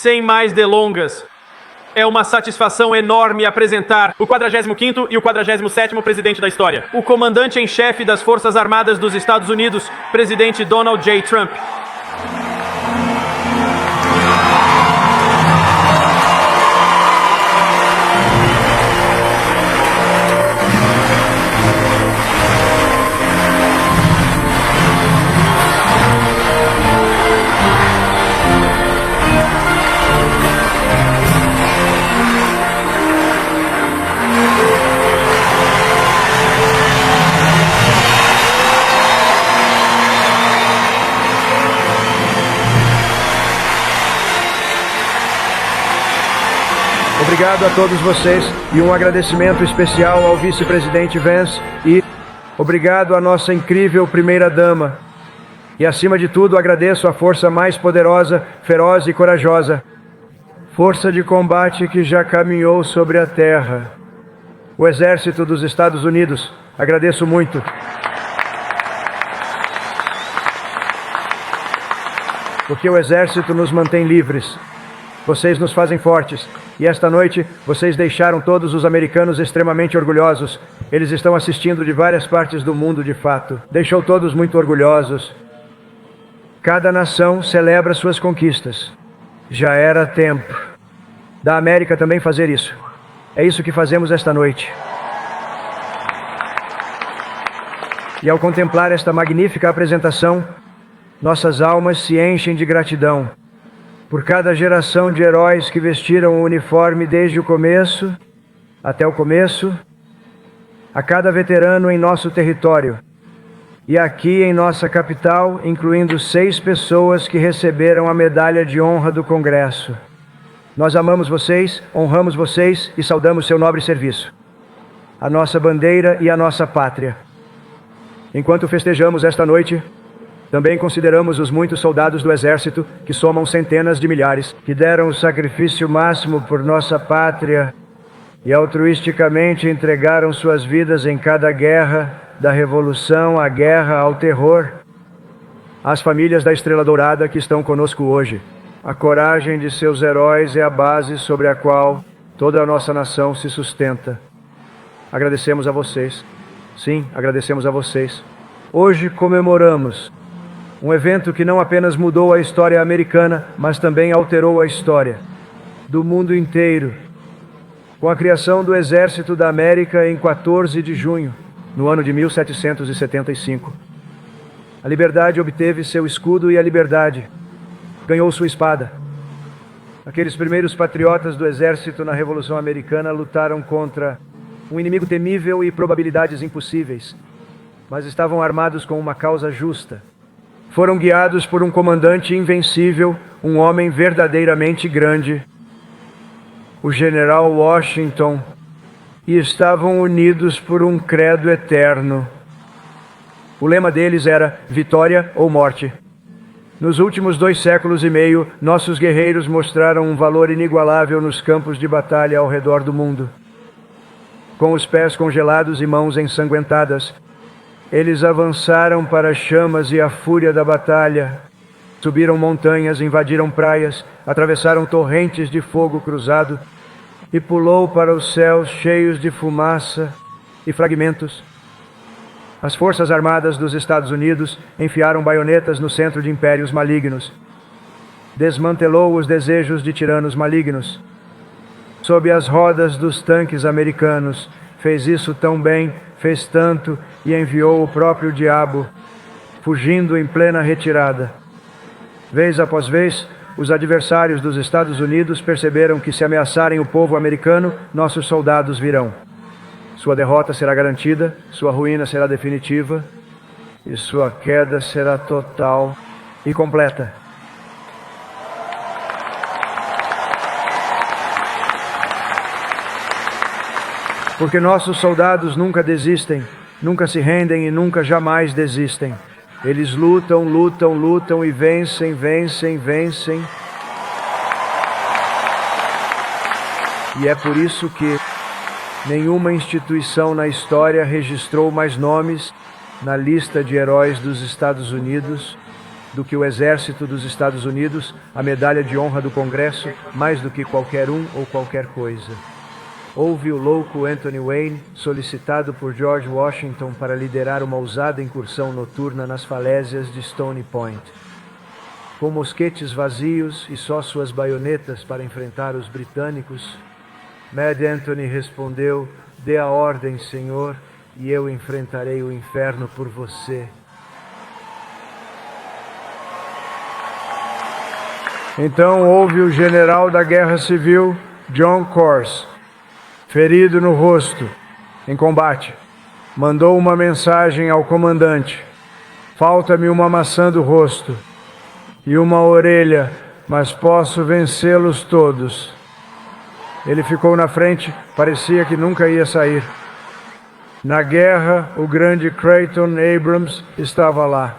Sem mais delongas, é uma satisfação enorme apresentar o 45º e o 47º presidente da história, o comandante em chefe das Forças Armadas dos Estados Unidos, presidente Donald J. Trump. Obrigado a todos vocês e um agradecimento especial ao vice-presidente Vance e obrigado à nossa incrível primeira-dama. E acima de tudo agradeço a força mais poderosa, feroz e corajosa. Força de combate que já caminhou sobre a terra. O Exército dos Estados Unidos. Agradeço muito. Porque o Exército nos mantém livres. Vocês nos fazem fortes. E esta noite, vocês deixaram todos os americanos extremamente orgulhosos. Eles estão assistindo de várias partes do mundo, de fato. Deixou todos muito orgulhosos. Cada nação celebra suas conquistas. Já era tempo da América também fazer isso. É isso que fazemos esta noite. E ao contemplar esta magnífica apresentação, nossas almas se enchem de gratidão por cada geração de heróis que vestiram o uniforme desde o começo até o começo, a cada veterano em nosso território, e aqui em nossa capital, incluindo 6 pessoas que receberam a medalha de honra do Congresso. Nós amamos vocês, honramos vocês e saudamos seu nobre serviço, a nossa bandeira e a nossa pátria. Enquanto festejamos esta noite, também consideramos os muitos soldados do Exército, que somam centenas de milhares, que deram o sacrifício máximo por nossa pátria e altruisticamente entregaram suas vidas em cada guerra, da revolução à guerra ao terror. As famílias da Estrela Dourada que estão conosco hoje. A coragem de seus heróis é a base sobre a qual toda a nossa nação se sustenta. Agradecemos a vocês. Sim, agradecemos a vocês. Hoje comemoramos um evento que não apenas mudou a história americana, mas também alterou a história do mundo inteiro, com a criação do Exército da América em 14 de junho, no ano de 1775. A liberdade obteve seu escudo e a liberdade ganhou sua espada. Aqueles primeiros patriotas do Exército na Revolução Americana lutaram contra um inimigo temível e probabilidades impossíveis, mas estavam armados com uma causa justa. Foram guiados por um comandante invencível, um homem verdadeiramente grande, o general Washington, e estavam unidos por um credo eterno. O lema deles era vitória ou morte. Nos últimos 2 séculos e meio, nossos guerreiros mostraram um valor inigualável nos campos de batalha ao redor do mundo. Com os pés congelados e mãos ensanguentadas, eles avançaram para as chamas e a fúria da batalha. Subiram montanhas, invadiram praias, atravessaram torrentes de fogo cruzado e pulou para os céus cheios de fumaça e fragmentos. As Forças Armadas dos Estados Unidos enfiaram baionetas no centro de impérios malignos. Desmantelou os desejos de tiranos malignos. Sob as rodas dos tanques americanos, fez isso tão bem, fez tanto e enviou o próprio diabo, fugindo em plena retirada. Vez após vez, os adversários dos Estados Unidos perceberam que se ameaçarem o povo americano, nossos soldados virão. Sua derrota será garantida, sua ruína será definitiva e sua queda será total e completa. Porque nossos soldados nunca desistem, nunca se rendem e nunca jamais desistem. Eles lutam, lutam, lutam e vencem, vencem, vencem. E é por isso que nenhuma instituição na história registrou mais nomes na lista de heróis dos Estados Unidos do que o Exército dos Estados Unidos, a medalha de honra do Congresso, mais do que qualquer um ou qualquer coisa. Houve o louco Anthony Wayne, solicitado por George Washington para liderar uma ousada incursão noturna nas falésias de Stony Point. Com mosquetes vazios e só suas baionetas para enfrentar os britânicos, Mad Anthony respondeu: "Dê a ordem, senhor, e eu enfrentarei o inferno por você." Então houve o general da Guerra Civil, John Corse, ferido no rosto, em combate. Mandou uma mensagem ao comandante: "Falta-me uma maçã do rosto e uma orelha, mas posso vencê-los todos." Ele ficou na frente, parecia que nunca ia sair. Na guerra, o grande Creighton Abrams estava lá.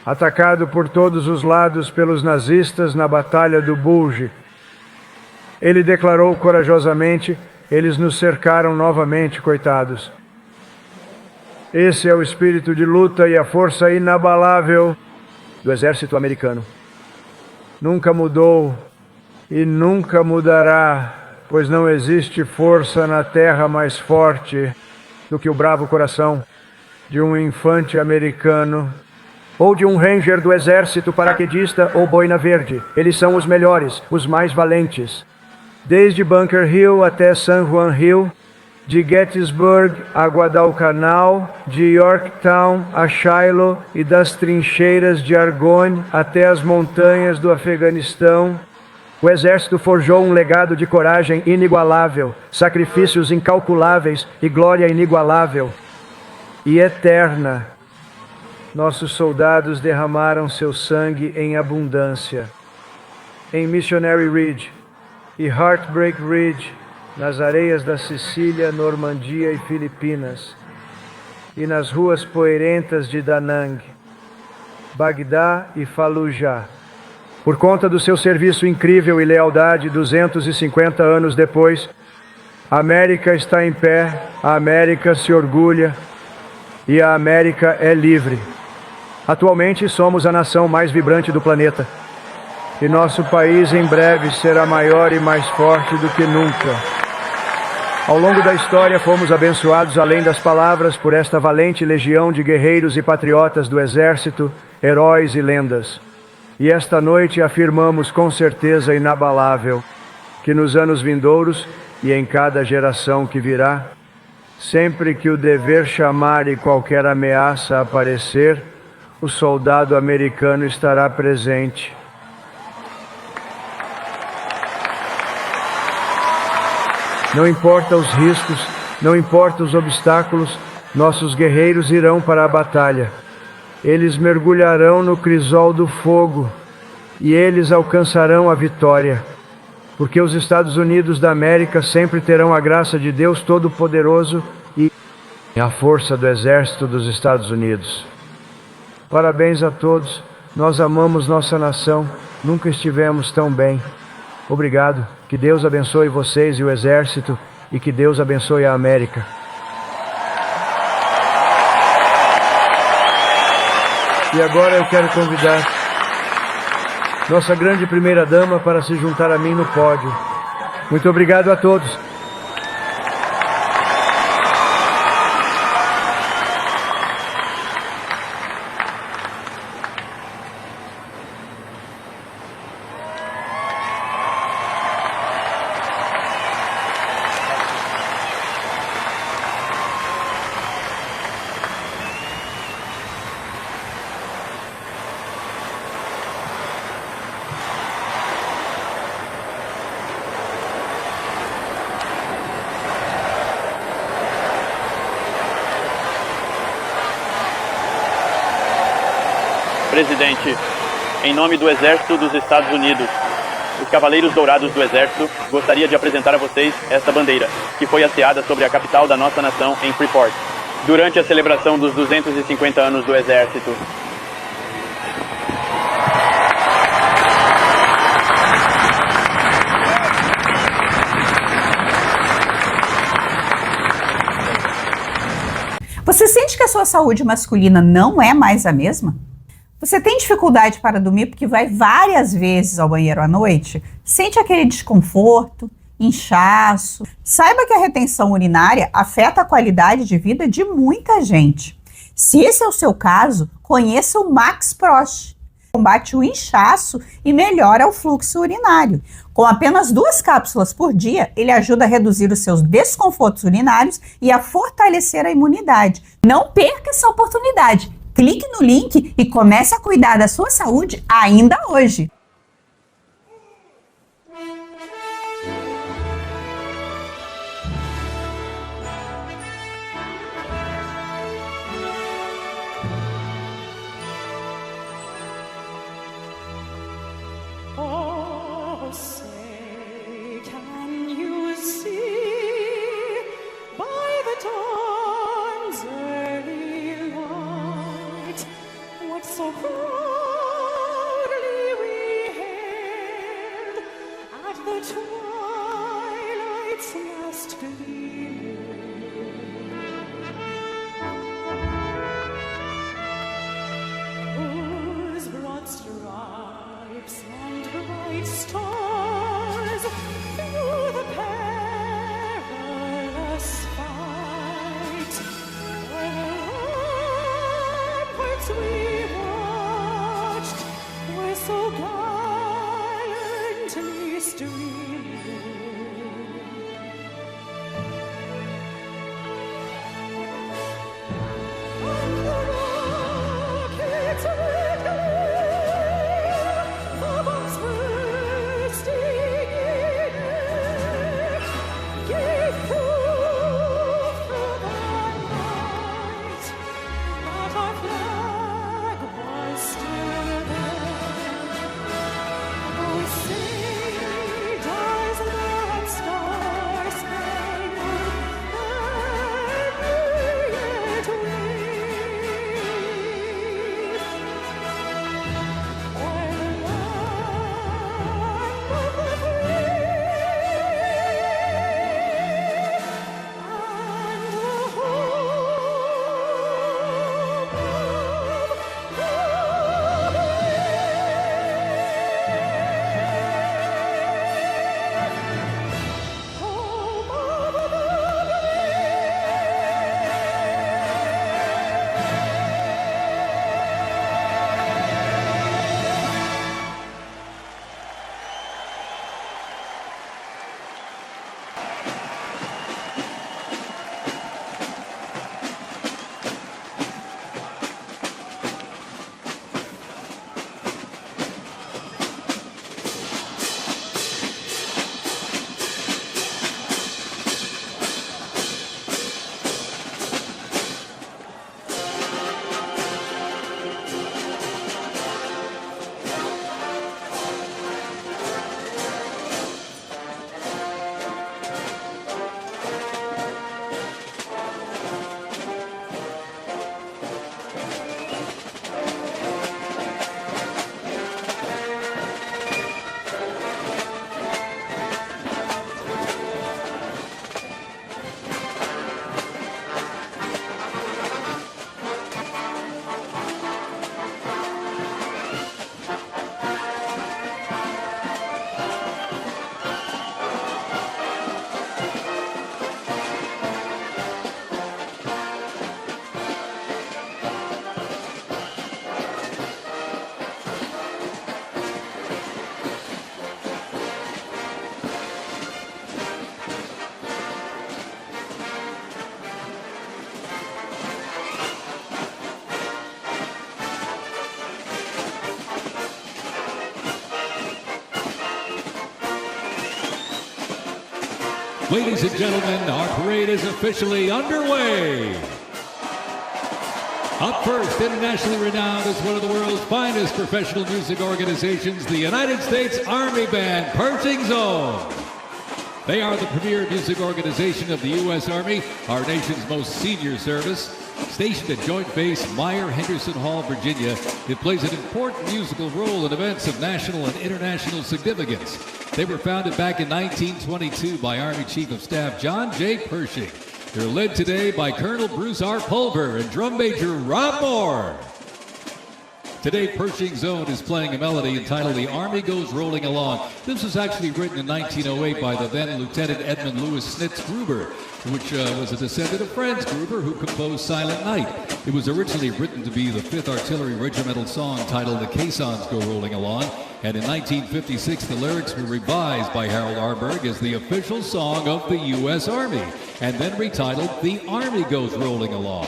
Atacado por todos os lados pelos nazistas na Batalha do Bulge. Ele declarou corajosamente: "Eles nos cercaram novamente, coitados." Esse é o espírito de luta e a força inabalável do exército americano. Nunca mudou e nunca mudará, pois não existe força na terra mais forte do que o bravo coração de um infante americano ou de um ranger do exército, paraquedista ou boina verde. Eles são os melhores, os mais valentes. Desde Bunker Hill até San Juan Hill, de Gettysburg a Guadalcanal, de Yorktown a Shiloh e das trincheiras de Argonne até as montanhas do Afeganistão, o exército forjou um legado de coragem inigualável, sacrifícios incalculáveis e glória inigualável e eterna. Nossos soldados derramaram seu sangue em abundância. Em Missionary Ridge e Heartbreak Ridge, nas areias da Sicília, Normandia e Filipinas, e nas ruas poeirentas de Da Nang, Bagdá e Fallujah. Por conta do seu serviço incrível e lealdade, 250 anos depois, a América está em pé, a América se orgulha e a América é livre. Atualmente somos a nação mais vibrante do planeta. E nosso país em breve será maior e mais forte do que nunca. Ao longo da história fomos abençoados além das palavras por esta valente legião de guerreiros e patriotas do exército, heróis e lendas. E esta noite afirmamos com certeza inabalável que nos anos vindouros e em cada geração que virá, sempre que o dever chamar e qualquer ameaça aparecer, o soldado americano estará presente. Não importa os riscos, não importa os obstáculos, nossos guerreiros irão para a batalha. Eles mergulharão no crisol do fogo e eles alcançarão a vitória, porque os Estados Unidos da América sempre terão a graça de Deus Todo-Poderoso e a força do Exército dos Estados Unidos. Parabéns a todos, nós amamos nossa nação, nunca estivemos tão bem. Obrigado, que Deus abençoe vocês e o Exército, e que Deus abençoe a América. E agora eu quero convidar nossa grande primeira-dama para se juntar a mim no pódio. Muito obrigado a todos. Presidente, em nome do Exército dos Estados Unidos, os Cavaleiros Dourados do Exército, gostaria de apresentar a vocês esta bandeira, que foi hasteada sobre a capital da nossa nação em Freeport, durante a celebração dos 250 anos do Exército. Você sente que a sua saúde masculina não é mais a mesma? Você tem dificuldade para dormir porque vai várias vezes ao banheiro à noite? Sente aquele desconforto, inchaço? Saiba que a retenção urinária afeta a qualidade de vida de muita gente. Se esse é o seu caso, conheça o Max Prost. Combate o inchaço e melhora o fluxo urinário. Com apenas 2 cápsulas por dia, ele ajuda a reduzir os seus desconfortos urinários e a fortalecer a imunidade. Não perca essa oportunidade. Clique no link e comece a cuidar da sua saúde ainda hoje. So proudly we hailed at the twilight's last gleaming, whose broad stripes and bright stars through the perilous fight, where ramparts we so gallantly streaming. And the rockets red glare, the bombs bursting in air, gave proof through the night that our flag was still there. Ladies and gentlemen, our parade is officially underway. Up first, internationally renowned as one of the world's finest professional music organizations, the United States Army Band Pershing Zone. They are the premier music organization of the U.S. Army, our nation's most senior service. Stationed at Joint Base Meyer-Henderson Hall, Virginia, it plays an important musical role in events of national and international significance. They were founded back in 1922 by Army Chief of Staff John J. Pershing. They're led today by Colonel Bruce R. Pulver and Drum Major Rob Moore. Today, Pershing Zone is playing a melody entitled The Army Goes Rolling Along. This was actually written in 1908 by the then Lieutenant Edmund Louis Snitz Gruber, which was a descendant of Franz Gruber, who composed Silent Night. It was originally written to be the 5th Artillery Regimental song titled The Caissons Go Rolling Along, and in 1956 the lyrics were revised by Harold Arberg as the official song of the U.S. Army, and then retitled The Army Goes Rolling Along.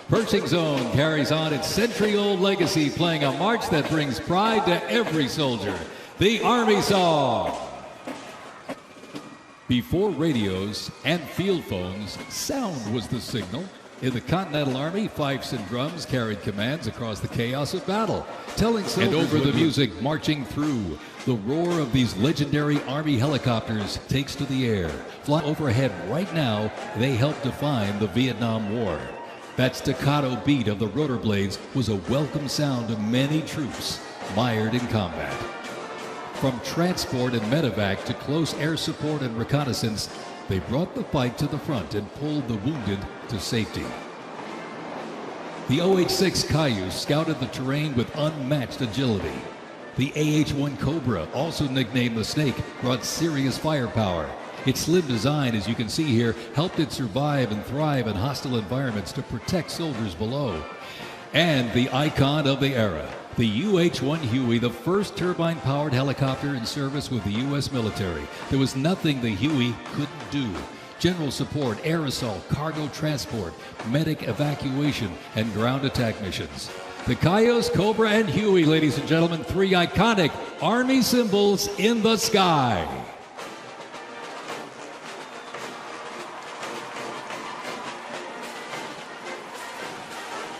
Pershing Zone carries on its century-old legacy, playing a march that brings pride to every soldier, the Army Song. Before radios and field phones, sound was the signal. In the Continental Army, fifes and drums carried commands across the chaos of battle, telling soldiers. And over the music marching through, the roar of these legendary Army helicopters takes to the air. Flying overhead right now, they help define the Vietnam War. That staccato beat of the rotor blades was a welcome sound to many troops mired in combat. From transport and medevac to close air support and reconnaissance, they brought the fight to the front and pulled the wounded to safety. The OH-6 Cayuse scouted the terrain with unmatched agility. The AH-1 Cobra, also nicknamed the Snake, brought serious firepower. Its slim design, as you can see here, helped it survive and thrive in hostile environments to protect soldiers below. And the icon of the era, the UH-1 Huey, the first turbine-powered helicopter in service with the U.S. military. There was nothing the Huey couldn't do. General support, air assault, cargo transport, medic evacuation, and ground attack missions. The Cayuse, Cobra, and Huey, ladies and gentlemen, 3 iconic Army symbols in the sky.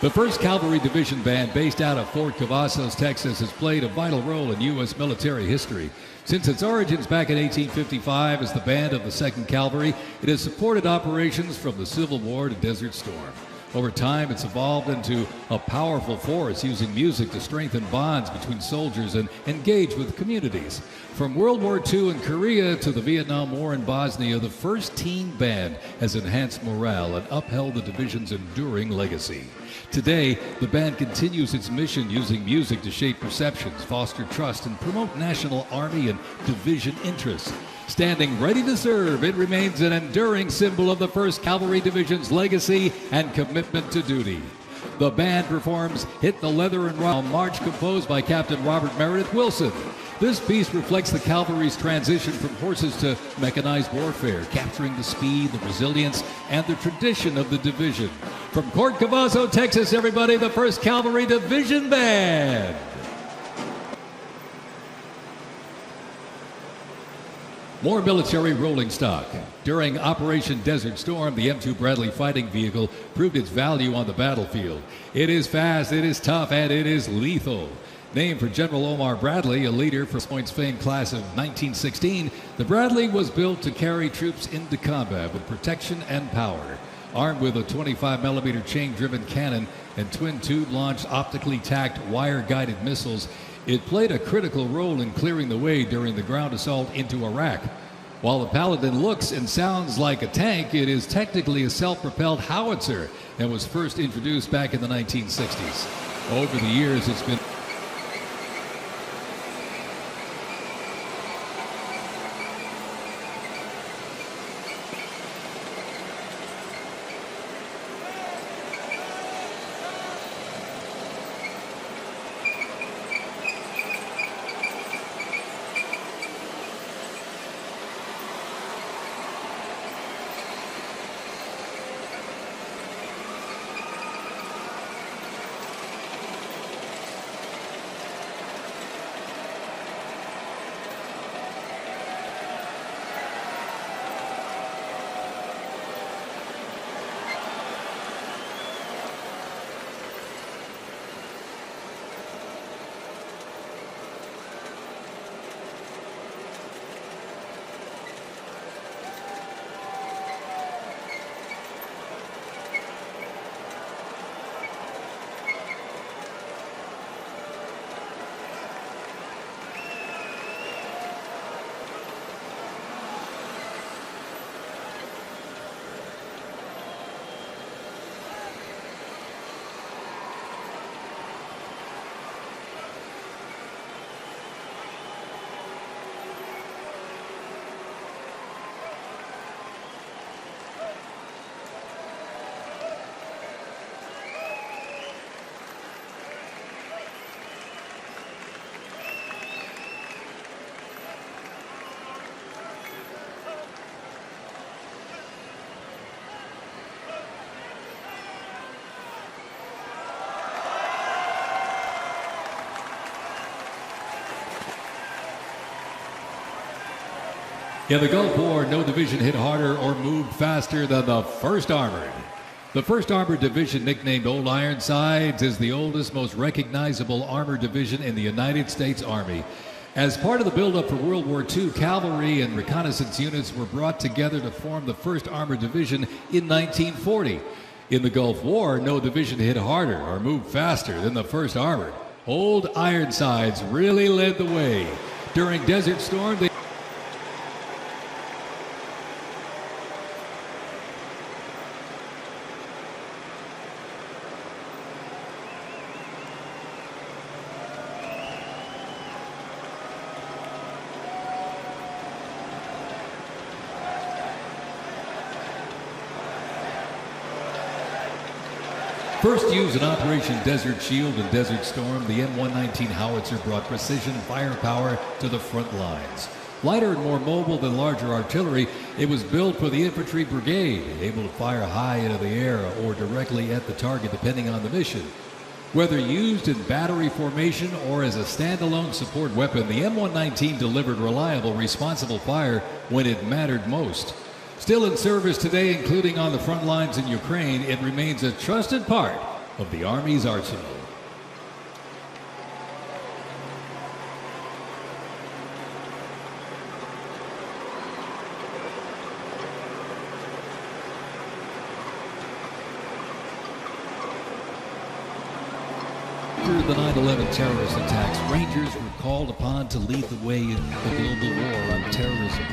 The 1st Cavalry Division Band, based out of Fort Cavazos, Texas, has played a vital role in U.S. military history. Since its origins back in 1855 as the band of the 2nd Cavalry, it has supported operations from the Civil War to Desert Storm. Over time, it's evolved into a powerful force, using music to strengthen bonds between soldiers and engage with communities. From World War II in Korea to the Vietnam War in Bosnia, the 1st Teen Band has enhanced morale and upheld the division's enduring legacy. Today, the band continues its mission using music to shape perceptions, foster trust, and promote national Army and division interests. Standing ready to serve, it remains an enduring symbol of the 1st Cavalry Division's legacy and commitment to duty. The band performs Hit the Leather and Rock, a march composed by Captain Robert Meredith Wilson. This piece reflects the cavalry's transition from horses to mechanized warfare, capturing the speed, the resilience, and the tradition of the division. From Fort Cavazos, Texas, everybody, the 1st Cavalry Division Band. More military rolling stock. During Operation Desert Storm, the M2 Bradley fighting vehicle proved its value on the battlefield. It is fast, it is tough, and it is lethal. Named for General Omar Bradley, a leader for West Point's famed class of 1916, the Bradley was built to carry troops into combat with protection and power. Armed with a 25mm chain-driven cannon and twin-tube-launched, optically tacked, wire-guided missiles, it played a critical role in clearing the way during the ground assault into Iraq. While the Paladin looks and sounds like a tank, it is technically a self-propelled howitzer and was first introduced back in the 1960s. Over the years, it's been In the Gulf War, no division hit harder or moved faster than the 1st Armored. The 1st Armored Division, nicknamed Old Ironsides, is the oldest, most recognizable armored division in the United States Army. As part of the buildup for World War II, cavalry and reconnaissance units were brought together to form the 1st Armored Division in 1940. In the Gulf War, no division hit harder or moved faster than the 1st Armored. Old Ironsides really led the way. During Desert Storm, they first used in Operation Desert Shield and Desert Storm, the M119 howitzer brought precision firepower to the front lines. Lighter and more mobile than larger artillery, it was built for the infantry brigade, able to fire high into the air or directly at the target depending on the mission. Whether used in battery formation or as a standalone support weapon, the M119 delivered reliable, responsible fire when it mattered most. Still in service today, including on the front lines in Ukraine, it remains a trusted part of the Army's arsenal. After the 9/11 terrorist attacks, Rangers were called upon to lead the way in the global war on terrorism.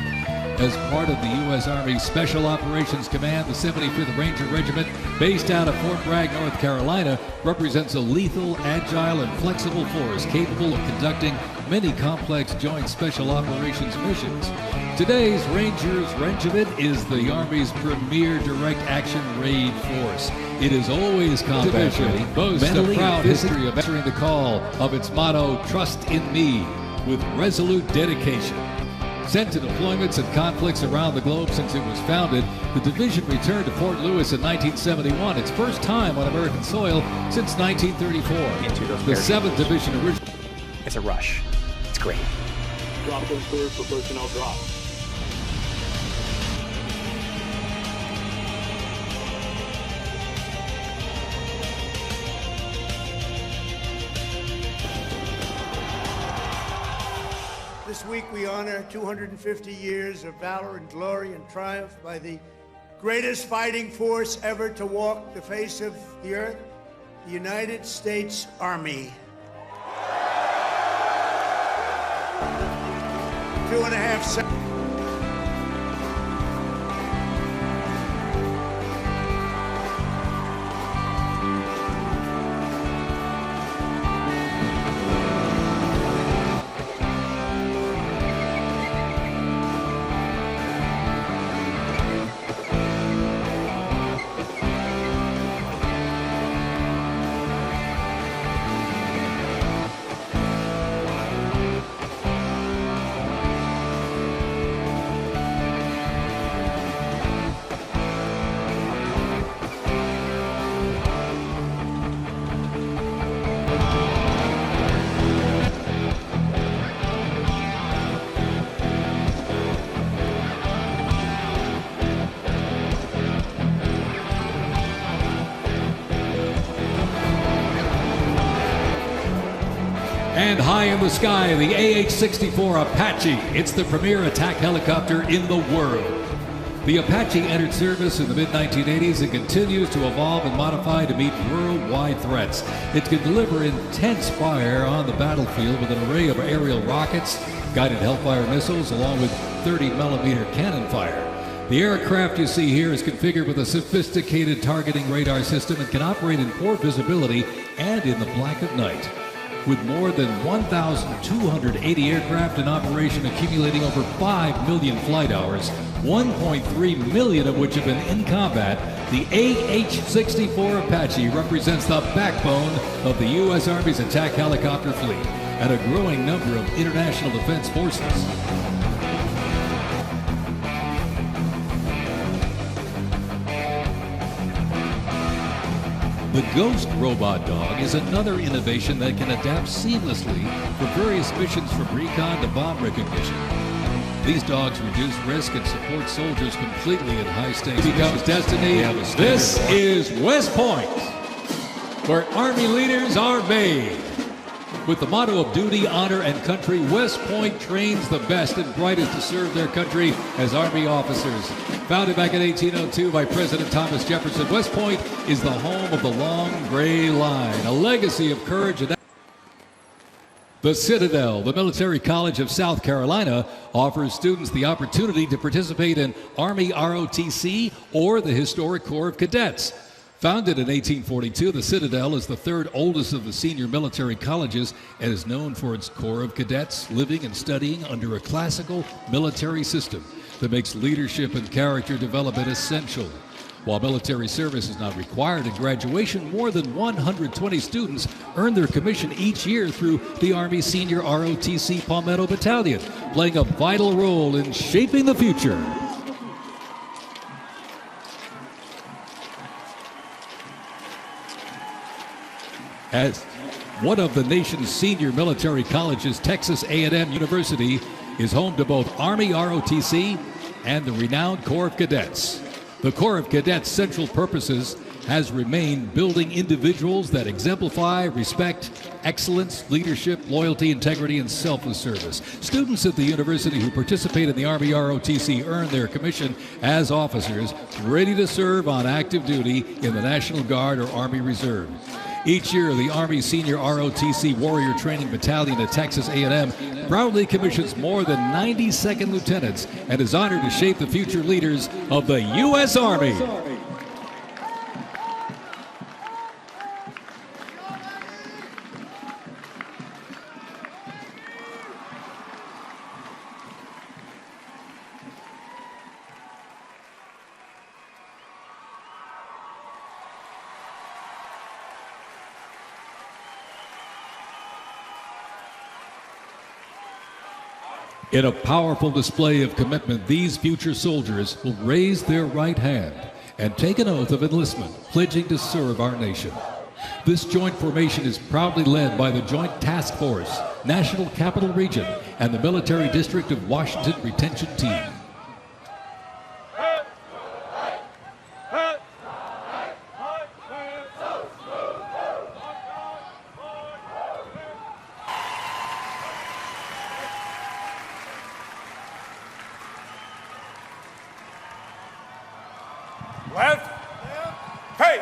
As part of the U.S. Army Special Operations Command, the 75th Ranger Regiment, based out of Fort Bragg, North Carolina, represents a lethal, agile, and flexible force capable of conducting many complex joint special operations missions. Today's Rangers Regiment is the Army's premier direct action raid force. It is always combat ready, boasts a proud history of answering the call of its motto, "Trust in me," with resolute dedication. Sent to deployments and conflicts around the globe since it was founded, the division returned to Fort Lewis in 1971, its first time on American soil since 1934. The 7th Division originally. It's a rush. It's great. Drop them clear for personnel drop. This week we honor 250 years of valor and glory and triumph by the greatest fighting force ever to walk the face of the earth, the United States Army. 2.5 seconds. And high in the sky, the AH-64 Apache. It's the premier attack helicopter in the world. The Apache entered service in the mid-1980s and continues to evolve and modify to meet worldwide threats. It can deliver intense fire on the battlefield with an array of aerial rockets, guided Hellfire missiles, along with 30-millimeter cannon fire. The aircraft you see here is configured with a sophisticated targeting radar system and can operate in poor visibility and in the black of night. With more than 1,280 aircraft in operation accumulating over 5 million flight hours, 1.3 million of which have been in combat, the AH-64 Apache represents the backbone of the U.S. Army's attack helicopter fleet and a growing number of international defense forces. The Ghost Robot Dog is another innovation that can adapt seamlessly for various missions from recon to bomb recognition. These dogs reduce risk and support soldiers completely in high stakes. Becomes destiny. This is West Point, where Army leaders are made. With the motto of duty, honor, and country, West Point trains the best and brightest to serve their country as Army officers. Founded back in 1802 by President Thomas Jefferson, West Point is the home of the long gray line, a legacy of courage and the Citadel, the military college of South Carolina, offers students the opportunity to participate in Army ROTC or the Historic Corps of Cadets. Founded in 1842, the Citadel is the third oldest of the senior military colleges and is known for its Corps of Cadets living and studying under a classical military system that makes leadership and character development essential. While military service is not required in graduation, more than 120 students earn their commission each year through the Army Senior ROTC Palmetto Battalion, playing a vital role in shaping the future. As one of the nation's senior military colleges, Texas A&M University is home to both Army ROTC and the renowned Corps of Cadets. The Corps of Cadets' central purposes has remained building individuals that exemplify respect, excellence, leadership, loyalty, integrity, and selfless service. Students at the university who participate in the Army ROTC earn their commission as officers ready to serve on active duty in the National Guard or Army Reserve. Each year, the Army Senior ROTC Warrior Training Battalion at Texas A&M proudly commissions more than 90 second lieutenants and is honored to shape the future leaders of the U.S. Army. In a powerful display of commitment, these future soldiers will raise their right hand and take an oath of enlistment, pledging to serve our nation. This joint formation is proudly led by the Joint Task Force, National Capital Region, and the Military District of Washington Retention Team. Left. Face.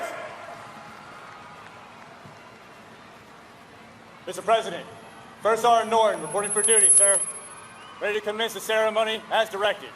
Mr. President, First Sergeant Norton reporting for duty, sir. Ready to commence the ceremony as directed.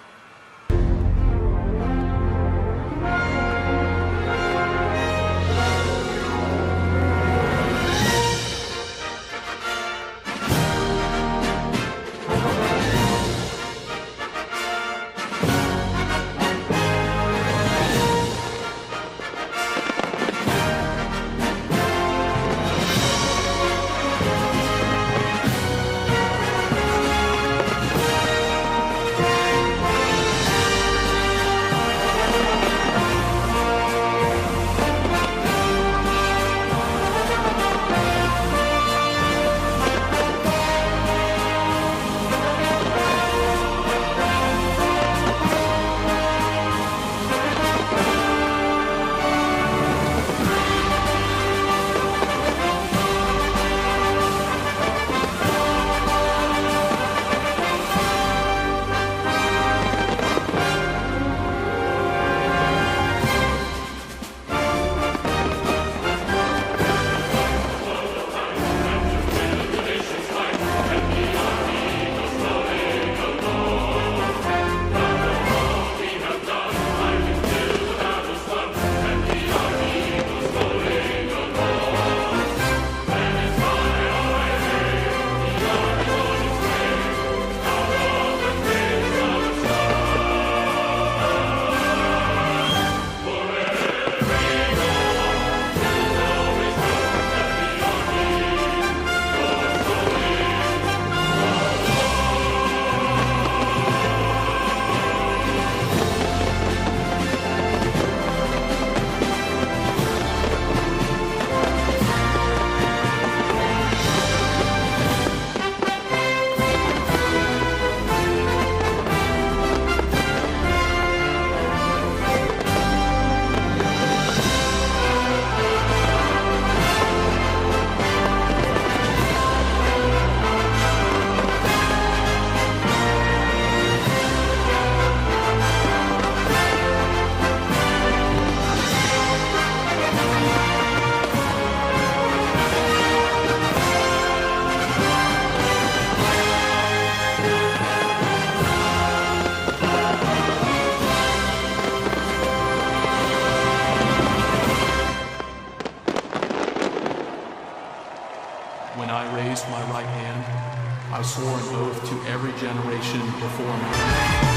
swore an oath to every generation before me.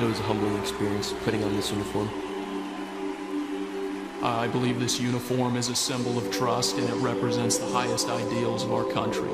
It was a humbling experience putting on this uniform. I believe this uniform is a symbol of trust, and it represents the highest ideals of our country.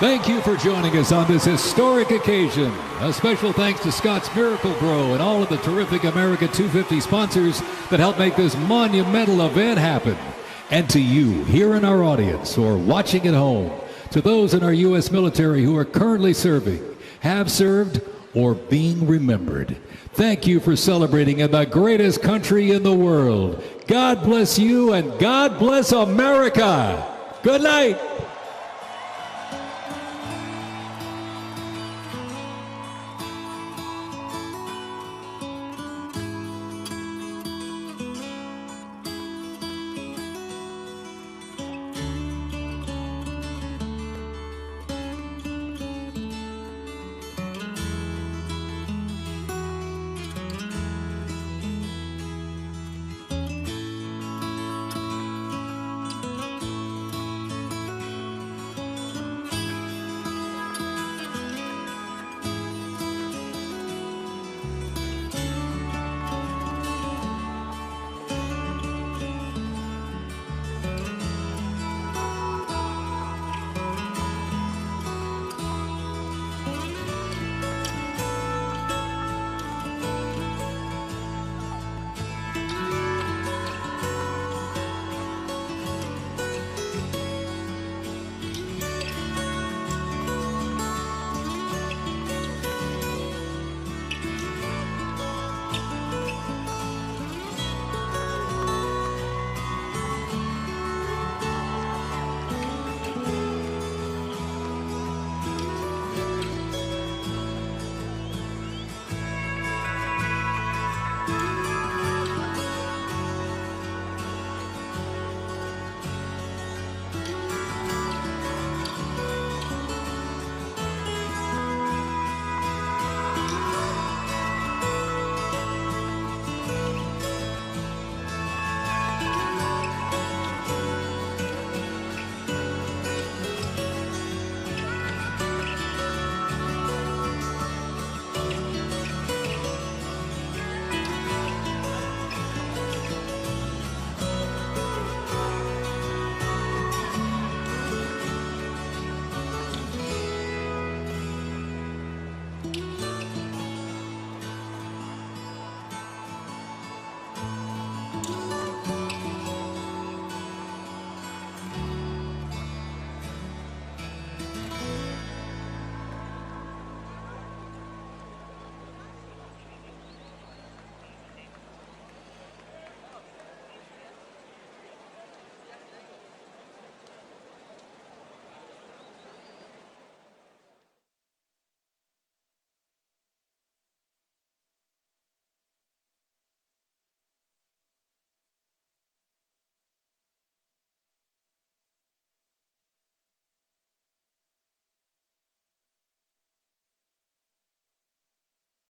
Thank you for joining us on this historic occasion. A special thanks to Scott's Miracle Grow and all of the terrific America 250 sponsors that helped make this monumental event happen. And to you here in our audience or watching at home, to those in our U.S. military who are currently serving, have served, or being remembered. Thank you for celebrating in the greatest country in the world. God bless you and God bless America. Good night.